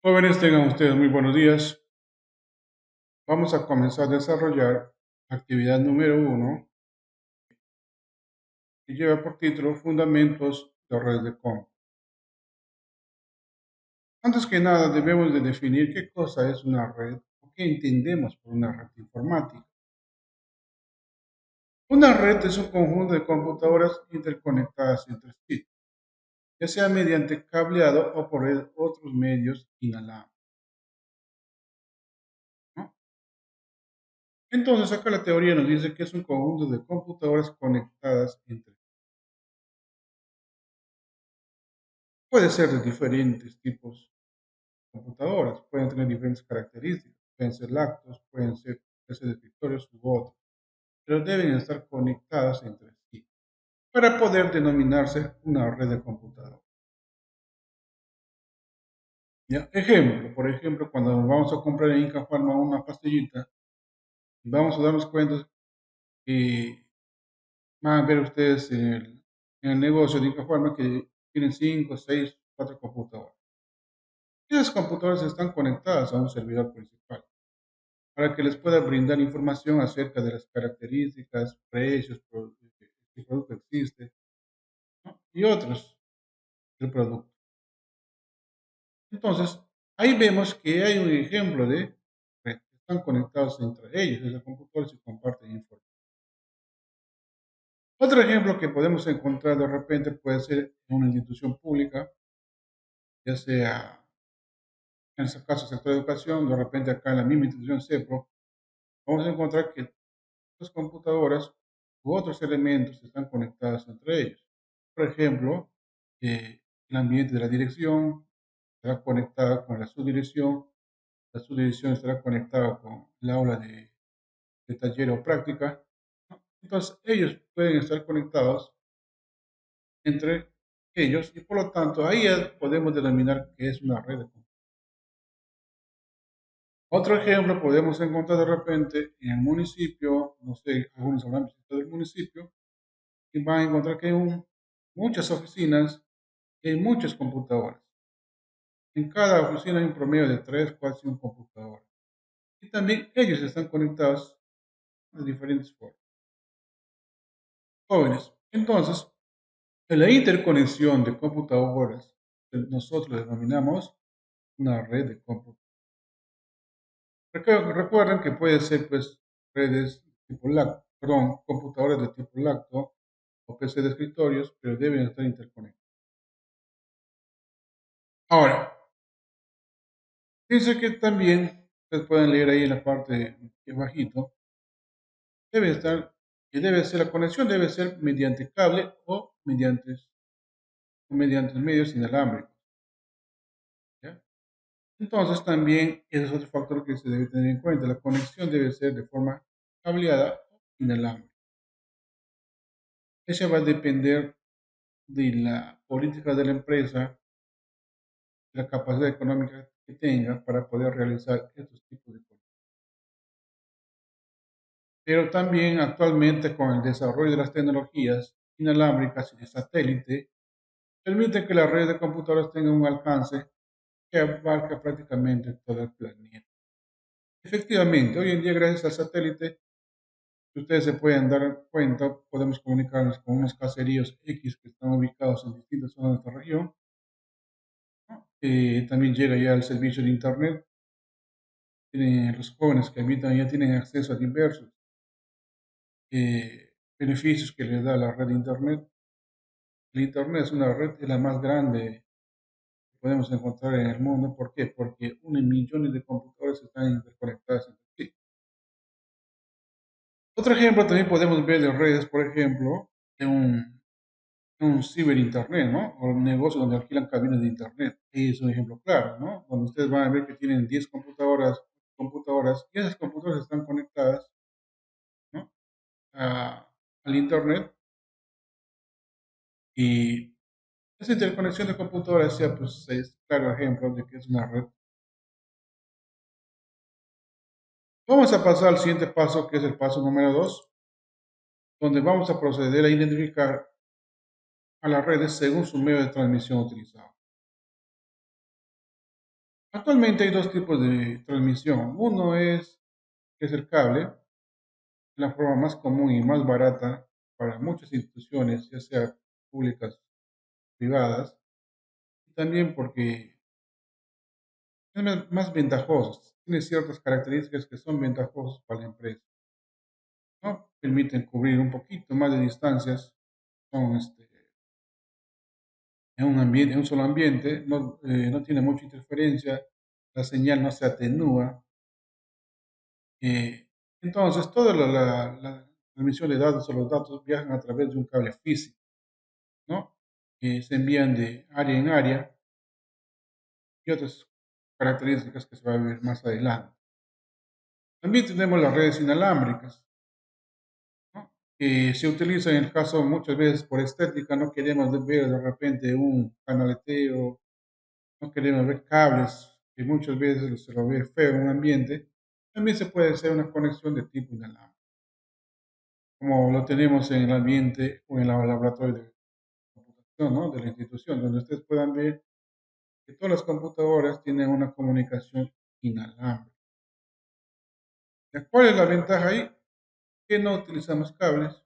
Jóvenes, tengan ustedes muy buenos días. Vamos a comenzar a desarrollar actividad número uno, que lleva por título Fundamentos de redes de cómputo. Antes que nada, debemos de definir qué cosa es una red o qué entendemos por una red informática. Una red es un conjunto de computadoras interconectadas entre sí, ya sea mediante cableado o por otros medios inalámbricos, ¿no? Entonces, acá la teoría nos dice que es un conjunto de computadoras conectadas entre sí. Puede ser de diferentes tipos computadoras, pueden tener diferentes características, pueden ser lactos, pueden ser de escritorios u otros, pero deben estar conectadas entre sí para poder denominarse una red de computadoras. ¿Ya? Ejemplo, por ejemplo, cuando vamos a comprar en Inca Pharma una pastillita, vamos a darnos cuenta que van a ver ustedes en el negocio de Inca Pharma que tienen 5, 6, 4 computadoras. Esas computadoras están conectadas a un servidor principal, para que les pueda brindar información acerca de las características, precios, si el producto existe, ¿no? Y otros del producto. Entonces, ahí vemos que hay un ejemplo de red, que están conectados entre ellos, esos computadores y comparten información. Otro ejemplo que podemos encontrar de repente puede ser en una institución pública, ya sea en este caso sector de educación, de repente acá en la misma institución CEPRO, vamos a encontrar que las computadoras u otros elementos están conectados entre ellos. Por ejemplo, el ambiente de la dirección estará conectada con la subdirección estará conectada con el aula de taller o práctica, ¿no? Entonces, ellos pueden estar conectados entre ellos y por lo tanto ahí ya podemos denominar que es una red de computación. Otro ejemplo podemos encontrar de repente en el municipio, no sé, algunos habrán visitado el municipio, y van a encontrar que hay muchas oficinas y hay muchas computadoras. En cada oficina hay un promedio de 3, 4, 5 computadoras. Y también ellos están conectados de diferentes formas. Jóvenes, entonces, en la interconexión de computadoras, nosotros denominamos una red de computadoras. Recuerden que puede ser pues redes tipo LAC, perdón, computadoras de tipo lacto o PC de escritorios, pero deben estar interconectados. Ahora, dice que también, ustedes pueden leer ahí en la parte de bajito, debe estar, que debe ser, la conexión debe ser mediante cable o mediante medios inalámbricos, ¿ya? Entonces también ese es otro factor que se debe tener en cuenta. La conexión debe ser de forma cableada o inalámbrica. Eso va a depender de la política de la empresa, la capacidad económica que tenga para poder realizar estos tipos de cosas. Pero también actualmente con el desarrollo de las tecnologías inalámbricas y de satélite, permite que las redes de computadoras tengan un alcance que abarca prácticamente todo el planeta. Efectivamente, hoy en día gracias al satélite, si ustedes se pueden dar cuenta, podemos comunicarnos con unos caseríos X que están ubicados en distintas zonas de nuestra región, ¿no? También llega ya el servicio de Internet. Los jóvenes que habitan ya tienen acceso a diversos beneficios que les da la red de Internet. El Internet es una red, es la más grande que podemos encontrar en el mundo. ¿Por qué? Porque millones de computadores están interconectados entre sí. Otro ejemplo también podemos ver de redes, por ejemplo, en un ciberinternet, ¿no? O un negocio donde alquilan cabinas de internet. Y es un ejemplo claro, ¿no? Donde ustedes van a ver que tienen 10 computadoras y esas computadoras están conectadas, ¿no? Al internet y esa interconexión de computadoras ya pues es claro ejemplo de que es una red. Vamos a pasar al siguiente paso, que es el paso número 2, donde vamos a proceder a identificar a las redes según su medio de transmisión utilizado. Actualmente hay dos tipos de transmisión. Uno es el cable, la forma más común y más barata para muchas instituciones, ya sea públicas, privadas, y también porque es más ventajoso, tiene ciertas características que son ventajosas para la empresa, ¿no? Permiten cubrir un poquito más de distancias, son en un ambiente, en un solo ambiente, no tiene mucha interferencia, la señal no se atenúa. eh, entonces, toda la transmisión de datos o los datos viajan a través de un cable físico, ¿no? Se envían de área en área y otras características que se va a ver más adelante. También tenemos las redes inalámbricas, ¿no? Que se utilizan en el caso muchas veces por estética, no queremos ver de repente un canaleteo, no queremos ver cables, que muchas veces se lo ve feo en un ambiente. También se puede hacer una conexión de tipo inalámbrico, como lo tenemos en el ambiente o en el laboratorio de computación, ¿no? De la institución, donde ustedes puedan ver que todas las computadoras tienen una comunicación inalámbrica. ¿Cuál es la ventaja ahí? Que no utilizamos cables,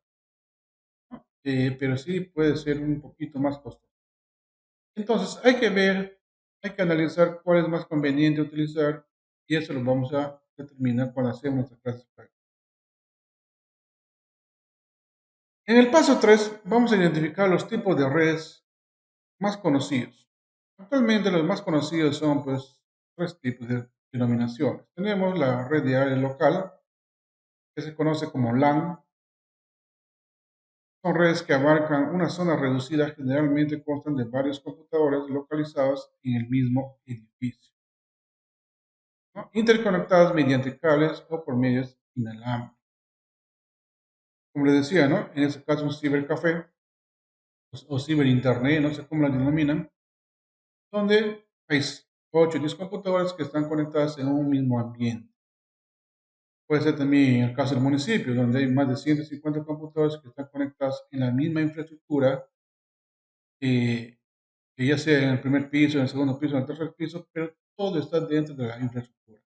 ¿no? Pero sí puede ser un poquito más costoso. Entonces hay que ver, hay que analizar cuál es más conveniente utilizar y eso lo vamos a determinar cuando hacemos nuestras clases prácticas. En el paso 3 vamos a identificar los tipos de redes más conocidos. Actualmente los más conocidos son pues tres tipos de denominaciones. Tenemos la red de área local, que se conoce como LAN. Son redes que abarcan una zona reducida, generalmente constan de varios computadores localizados en el mismo edificio, ¿no? Interconectadas mediante cables o por medios inalámbricos. Como les decía, ¿no? En este caso un cibercafé o ciberinternet, no sé cómo la denominan, donde hay 8 o 10 computadoras que están conectadas en un mismo ambiente. Puede ser también el caso del municipio, donde hay más de 150 computadoras que están conectadas en la misma infraestructura, eh, que ya sea en el primer piso, en el segundo piso, en el tercer piso, pero todo está dentro de la infraestructura.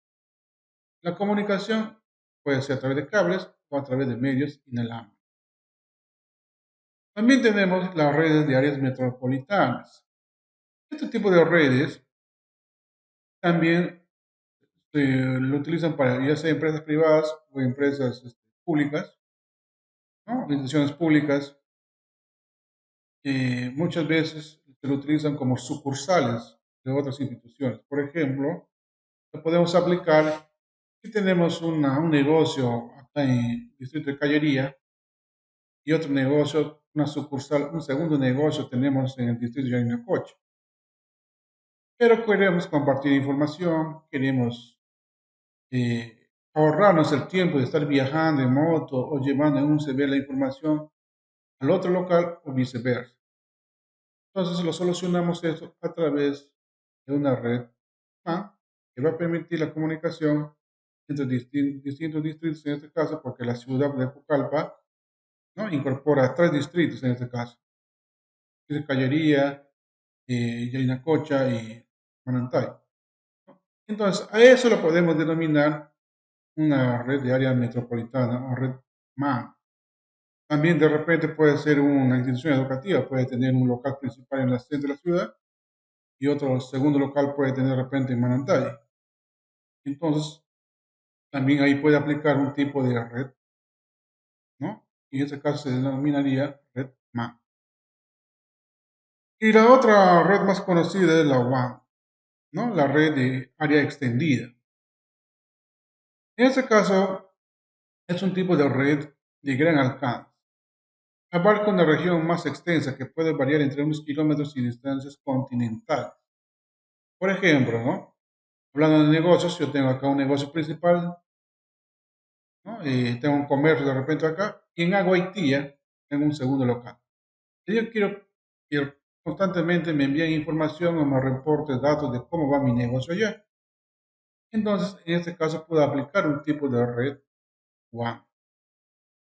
La comunicación puede ser a través de cables o a través de medios inalámbricos. También tenemos las redes de áreas metropolitanas. Este tipo de redes también lo utilizan para ya sea empresas privadas o empresas públicas, ¿no? Instituciones públicas. Muchas veces se lo utilizan como sucursales de otras instituciones. Por ejemplo, lo podemos aplicar si tenemos un negocio acá en el distrito de Callería y otro negocio, una sucursal, un segundo negocio tenemos en el distrito de Yarinacocha. Pero queremos compartir información, queremos ahorrarnos el tiempo de estar viajando en moto o llevando en un CV la información al otro local o viceversa. Entonces lo solucionamos eso a través de una red que va a permitir la comunicación entre distintos distritos en este caso, porque la ciudad de Pucallpa, ¿no? Incorpora tres distritos en este caso, que es Callería, Yarinacocha y Manantay, ¿no? Entonces a eso lo podemos denominar una red de área metropolitana o red MAN. También de repente puede ser una institución educativa, puede tener un local principal en la centro de la ciudad y otro segundo local puede tener de repente en Manantay. Entonces, también ahí puede aplicar un tipo de red, ¿no? Y en ese caso se denominaría red MAN. Y la otra red más conocida es la WAN, ¿no? La red de área extendida. En ese caso, es un tipo de red de gran alcance. Abarca una región más extensa que puede variar entre unos kilómetros y distancias continentales. Por ejemplo, ¿no? Hablando de negocios, yo tengo acá un negocio principal, ¿no? Tengo un comercio de repente acá, y en Aguaitía tengo un segundo local. Y yo quiero que constantemente me envíen información o me reporten datos de cómo va mi negocio allá. Entonces, en este caso, puedo aplicar un tipo de red WAN.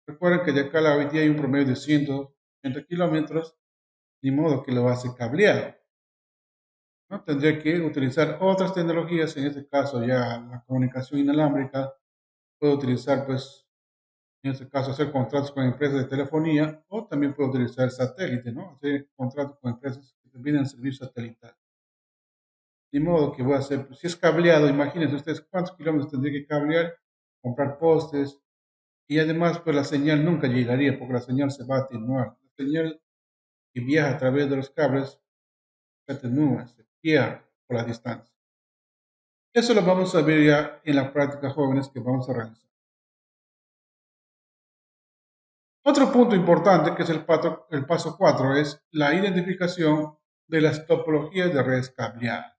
Recuerden que de acá a la Aguaitía hay un promedio de 180 kilómetros, ni modo que lo hace cableado. ¿no? Tendría que utilizar otras tecnologías, en este caso ya la comunicación inalámbrica, puedo utilizar pues en este caso hacer contratos con empresas de telefonía o también puedo utilizar satélite, ¿no? Hacer contratos con empresas que te brindan servicio satelital. De modo que voy a hacer, pues, si es cableado, imagínense ustedes cuántos kilómetros tendría que cablear, comprar postes y además pues la señal nunca llegaría porque la señal se va a atenuar. La señal que viaja a través de los cables se atenúa, se pierde por la distancia. Eso lo vamos a ver ya en la práctica, jóvenes, que vamos a realizar. Otro punto importante, que es el paso 4, es la identificación de las topologías de redes cableadas.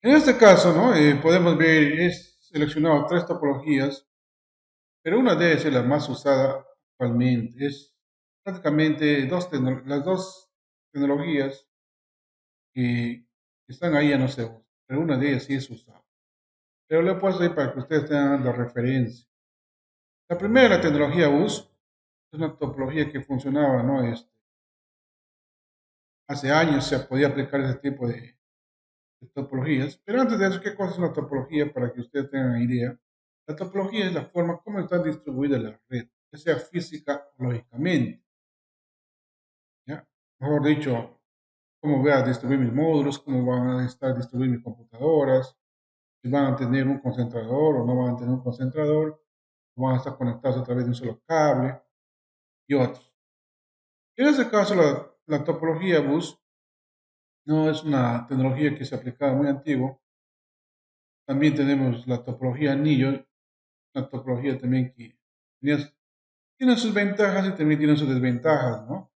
En este caso, ¿no? Podemos ver, es seleccionado tres topologías, pero una de ellas es la más usada actualmente. Es prácticamente las dos tecnologías que están ahí ya no se usan, pero una de ellas sí es usada. Pero le he puesto ahí para que ustedes tengan la referencia. La primera, la tecnología bus, es una topología que funcionaba, ¿no? Hace años se podía aplicar ese tipo de topologías, pero antes de eso, ¿qué cosa es una topología para que ustedes tengan idea? La topología es la forma como está distribuida la red, ya sea física o lógicamente, ¿ya? Mejor dicho, cómo voy a distribuir mis módulos, cómo van a estar distribuidas mis computadoras, si van a tener un concentrador o no van a tener un concentrador, o van a estar conectados a través de un solo cable y otros. En este caso, la topología bus no es una tecnología que se aplicaba muy antiguo. También tenemos la topología anillo, una topología también que tiene sus ventajas y también tiene sus desventajas, ¿no?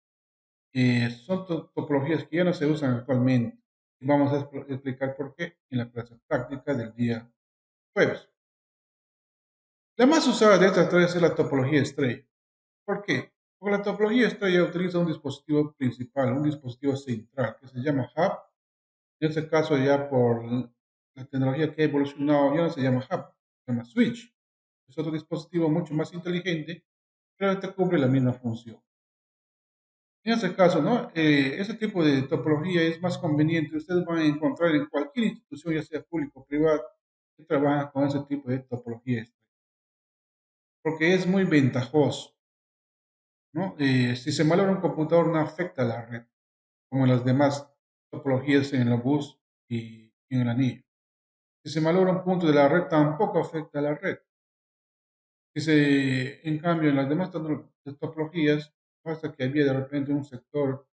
Son topologías que ya no se usan actualmente. Vamos a explicar por qué en la clase práctica del día jueves. La más usada de estas tres es la topología estrella. ¿Por qué? Porque la topología estrella utiliza un dispositivo principal, un dispositivo central, que se llama hub. En este caso, ya por la tecnología que ha evolucionado, ya no se llama hub, se llama switch. Es otro dispositivo mucho más inteligente, pero este cubre la misma función. En este caso, ¿no? Este tipo de topología es más conveniente. Ustedes van a encontrar en cualquier institución, ya sea público o privada, que trabaja con ese tipo de topología, porque es muy ventajoso, ¿no? Si se malogra un computador, no afecta a la red, como en las demás topologías en el bus y en el anillo. Si se malogra un punto de la red, tampoco afecta a la red. En cambio, en las demás topologías, basta que había de repente un sector,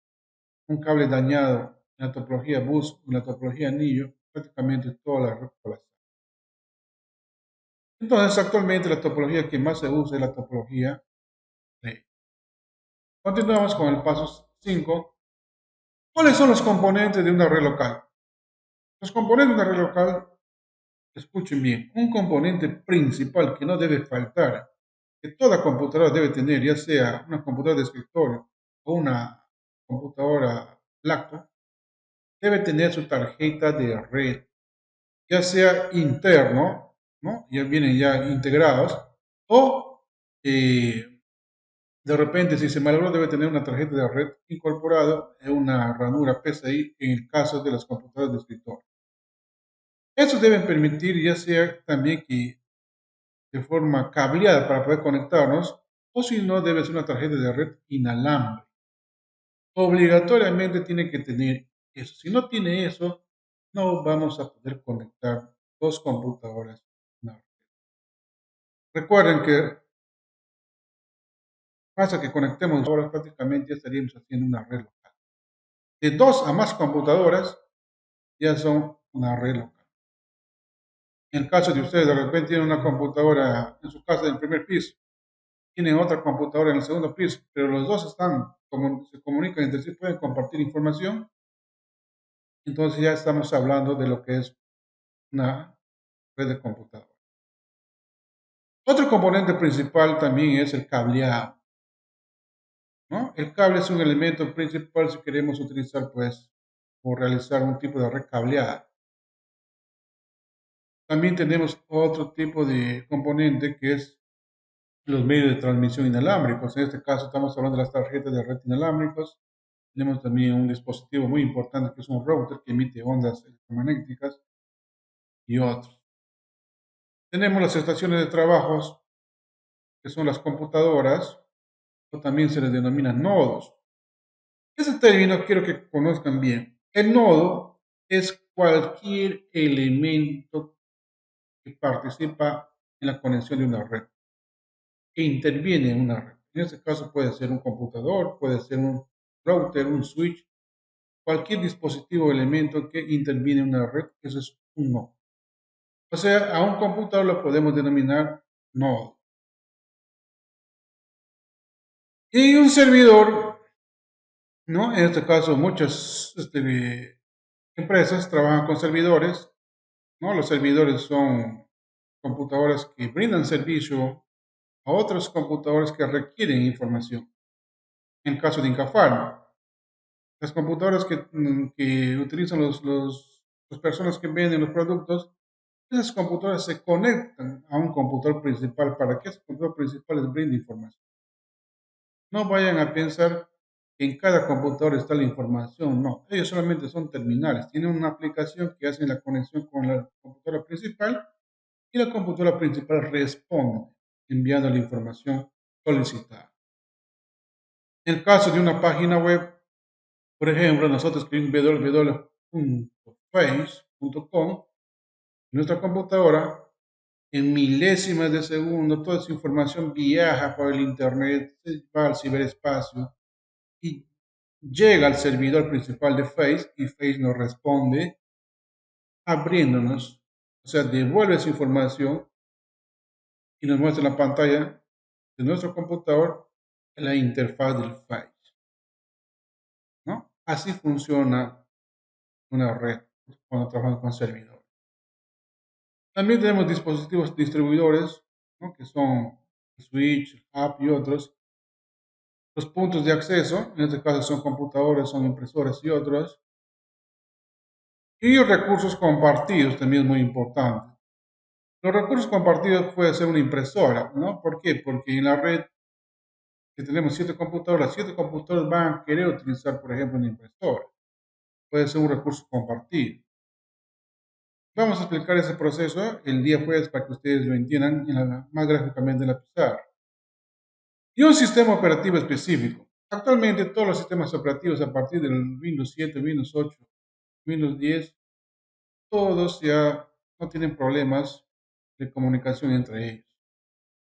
un cable dañado en la topología bus, en la topología anillo, prácticamente toda la red colapsa. Entonces, actualmente la topología que más se usa es la topología red. Continuamos con el paso 5. ¿Cuáles son los componentes de una red local? Los componentes de una red local, escuchen bien, un componente principal que no debe faltar, que toda computadora debe tener, ya sea una computadora de escritorio o una computadora laptop, debe tener su tarjeta de red, ya sea interno, ¿no? Ya vienen ya integrados, o de repente, si se malogró, debe tener una tarjeta de red incorporada en una ranura PCI en el caso de las computadoras de escritorio. Estos deben permitir ya sea también que de forma cableada para poder conectarnos, o si no, debe ser una tarjeta de red inalámbrica. Obligatoriamente tiene que tener eso. Si no tiene eso, no vamos a poder conectar dos computadoras. No. Recuerden que pasa que conectemos ahora prácticamente ya estaríamos haciendo una red local. De dos a más computadoras ya son una red local. En el caso de ustedes, de repente tienen una computadora en su casa en el primer piso, tienen otra computadora en el segundo piso, pero los dos se comunican entre sí, pueden compartir información, entonces ya estamos hablando de lo que es una red de computadoras. Otro componente principal también es el cableado, ¿no? El cable es un elemento principal si queremos utilizar, pues, o realizar un tipo de red cableada. También tenemos otro tipo de componente que es los medios de transmisión inalámbricos. En este caso estamos hablando de las tarjetas de red inalámbricos, Tenemos también un dispositivo muy importante que es un router que emite ondas electromagnéticas y otros. Tenemos las estaciones de trabajos, que son las computadoras, o también se les denomina nodos. Ese término quiero que conozcan bien. El nodo es cualquier elemento que participa en la conexión de una red, que interviene en una red. En este caso puede ser un computador, puede ser un router, un switch, cualquier dispositivo o elemento que interviene en una red, eso es un nodo. O sea, a un computador lo podemos denominar nodo. Y un servidor, ¿no? En este caso, muchas empresas trabajan con servidores, ¿no? Los servidores son computadoras que brindan servicio a otros computadores que requieren información. En el caso de Incafarm, las computadoras que utilizan las personas que venden los productos, esas computadoras se conectan a un computador principal para que ese computador principal les brinde información. No vayan a pensar que en cada computador está la información, no. Ellos solamente son terminales. Tienen una aplicación que hace la conexión con la computadora principal y la computadora principal responde enviando la información solicitada. En el caso de una página web, por ejemplo, nosotros escribimos www.face.com, en nuestra computadora, en milésimas de segundo, toda esa información viaja por el Internet, va al ciberespacio y llega al servidor principal de Face y Face nos responde abriéndonos, o sea, devuelve esa información y nos muestra en la pantalla de nuestro computador la interfaz del Face, ¿no? Así funciona una red cuando trabajamos con servidores. También tenemos dispositivos distribuidores, ¿no? Que son Switch, App y otros. Los puntos de acceso, en este caso son computadores, son impresoras y otros. Y los recursos compartidos también es muy importante. Los recursos compartidos puede ser una impresora, ¿no? ¿Por qué? Porque en la red que tenemos 7 computadoras van a querer utilizar, por ejemplo, una impresora. Puede ser un recurso compartido. Vamos a explicar ese proceso el día jueves para que ustedes lo entiendan más gráficamente en la pizarra. Y un sistema operativo específico. Actualmente todos los sistemas operativos a partir del Windows 7, Windows 8, Windows 10, todos ya no tienen problemas de comunicación entre ellos.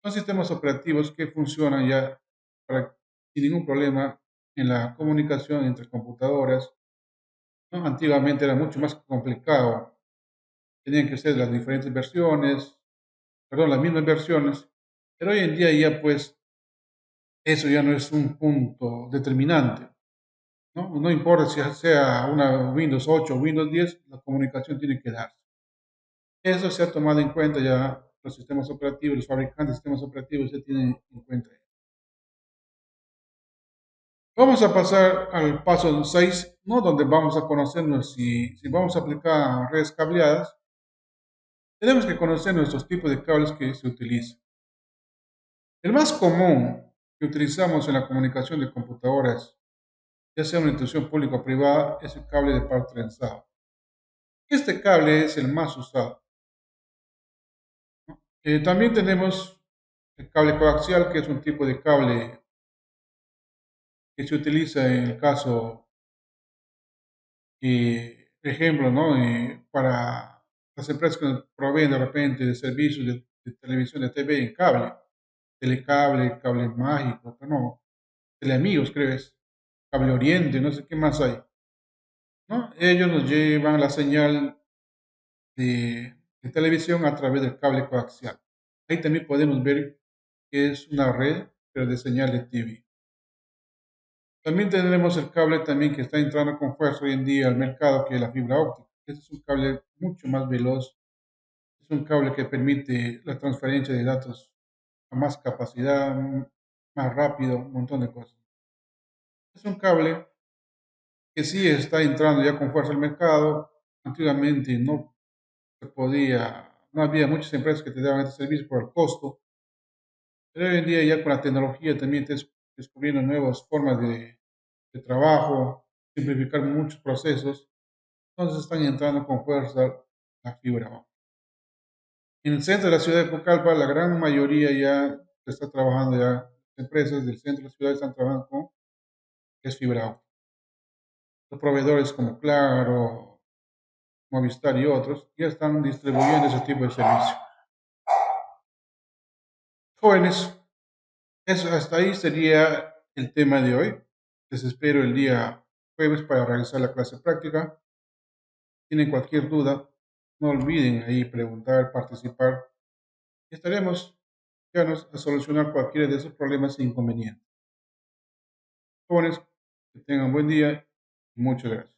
Son sistemas operativos que funcionan ya sin ningún problema en la comunicación entre computadoras, ¿no? Antiguamente era mucho más complicado. Tenían que ser las diferentes versiones, perdón, las mismas versiones, pero hoy en día ya pues eso ya no es un punto determinante, ¿no? No importa si sea una Windows 8 o Windows 10, la comunicación tiene que darse. Eso se ha tomado en cuenta ya los sistemas operativos, los fabricantes de sistemas operativos ya tienen en cuenta. Vamos a pasar al paso 6, ¿no? Donde vamos a conocernos si vamos a aplicar redes cableadas, tenemos que conocer nuestros tipos de cables que se utilizan. El más común que utilizamos en la comunicación de computadoras, ya sea una institución pública o privada, es el cable de par trenzado. Este cable es el más usado. También tenemos el cable coaxial, que es un tipo de cable que se utiliza en el caso, ejemplo, ¿no? Para las empresas que nos proveen de repente de servicios de televisión, de TV en cable, telecable, cable mágico, no, teleamigos, creo es, cable oriente, no sé qué más hay, ¿no? Ellos nos llevan la señal de televisión a través del cable coaxial. Ahí también podemos ver que es una red, pero de señal de TV. También tenemos el cable también que está entrando con fuerza hoy en día al mercado, que es la fibra óptica. Este es un cable mucho más veloz, es un cable que permite la transferencia de datos a más capacidad, más rápido, un montón de cosas. Es un cable que sí está entrando ya con fuerza al mercado. Antiguamente no había muchas empresas que te daban este servicio por el costo, pero hoy en día ya con la tecnología también estás descubriendo nuevas formas de trabajo, simplificar muchos procesos. Entonces están entrando con fuerza la fibra óptica. En el centro de la ciudad de Pucallpa, la gran mayoría ya está trabajando, ya empresas del centro de la ciudad están trabajando con es fibra óptica. Los proveedores como Claro, Movistar y otros ya están distribuyendo ese tipo de servicio. Jóvenes, eso hasta ahí sería el tema de hoy. Les espero el día jueves para realizar la clase práctica. Tienen cualquier duda, no olviden ahí preguntar, participar. Estaremos cercanos a solucionar cualquiera de esos problemas e inconvenientes. Jóvenes, que tengan buen día y muchas gracias.